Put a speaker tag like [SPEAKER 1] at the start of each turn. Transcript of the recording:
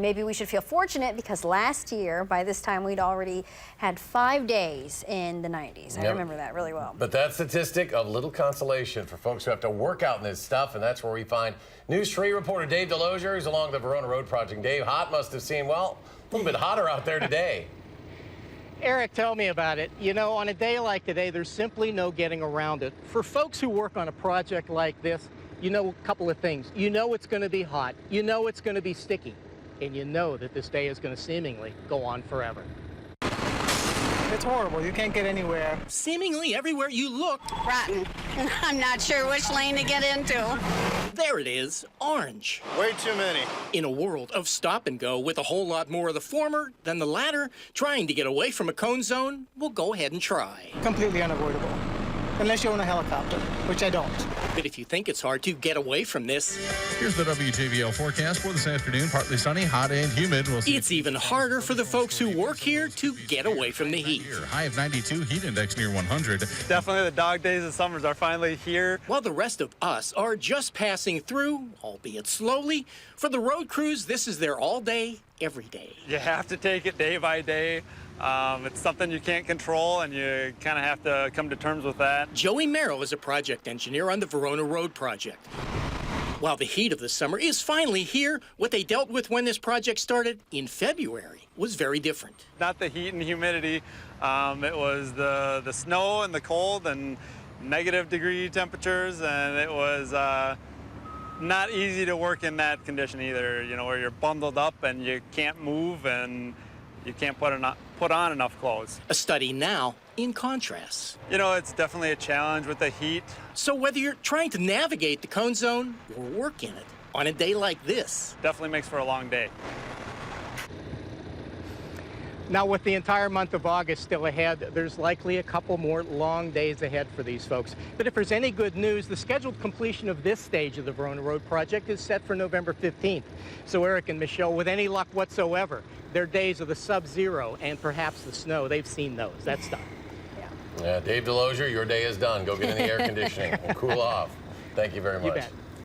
[SPEAKER 1] Maybe we should feel fortunate because last year, by this time, we'd already had 5 days in the 90s. I remember that really well.
[SPEAKER 2] But that statistic of little consolation for folks who have to work out in this stuff, and that's where we find News 3 reporter Dave Delosier, who's along the Verona Road Project. Dave, hot must have seemed, well, a little bit hotter out there today.
[SPEAKER 3] Eric, tell me about it. You know, on a day like today, there's simply no getting around it. For folks who work on a project like this, you know a couple of things. You know it's going to be hot. You know it's going to be sticky. And you know that this day is going to seemingly go on forever.
[SPEAKER 4] It's horrible. You can't get anywhere.
[SPEAKER 5] Seemingly everywhere you look.
[SPEAKER 6] Rotten. I'm not sure which lane to get into.
[SPEAKER 5] There it is, orange.
[SPEAKER 7] Way too many.
[SPEAKER 5] In a world of stop and go with a whole lot more of the former than the latter, trying to get away from a cone zone, we'll go ahead and try.
[SPEAKER 4] Completely unavoidable. Unless you own a helicopter, which I don't.
[SPEAKER 5] But if you think it's hard to get away from this,
[SPEAKER 8] here's the WJVL forecast for this afternoon. Partly sunny, hot and humid. We'll see.
[SPEAKER 5] It's even harder for the folks who work here to get away from the heat.
[SPEAKER 8] High of 92, heat index near 100.
[SPEAKER 7] Definitely the dog days of summers are finally here.
[SPEAKER 5] While the rest of us are just passing through, albeit slowly, for the road crews, this is their all day, every day.
[SPEAKER 7] You have to take it day by day. It's something you can't control, and you kind of have to come to terms with that.
[SPEAKER 5] Joey Merrill is a project engineer on the Verona Road Project. While the heat of the summer is finally here, what they dealt with when this project started in February was very different.
[SPEAKER 7] Not the heat and humidity. It was the snow and the cold and negative-degree temperatures, and it was not easy to work in that condition either, you know, where you're bundled up and you can't move and you can't put on enough clothes.
[SPEAKER 5] A study now in contrast.
[SPEAKER 7] You know, it's definitely a challenge with the heat.
[SPEAKER 5] So whether you're trying to navigate the cone zone or work in it on a day like this,
[SPEAKER 7] definitely makes for a long day.
[SPEAKER 3] Now, with the entire month of August still ahead, there's likely a couple more long days ahead for these folks. But if there's any good news, the scheduled completion of this stage of the Verona Road Project is set for November 15th. So Eric and Michelle, with any luck whatsoever, their days of the sub-zero and perhaps the snow, they've seen those. That's done.
[SPEAKER 2] Yeah, Dave Delosier, your day is done. Go get in the air conditioning and cool off. Thank you very much.
[SPEAKER 3] You bet.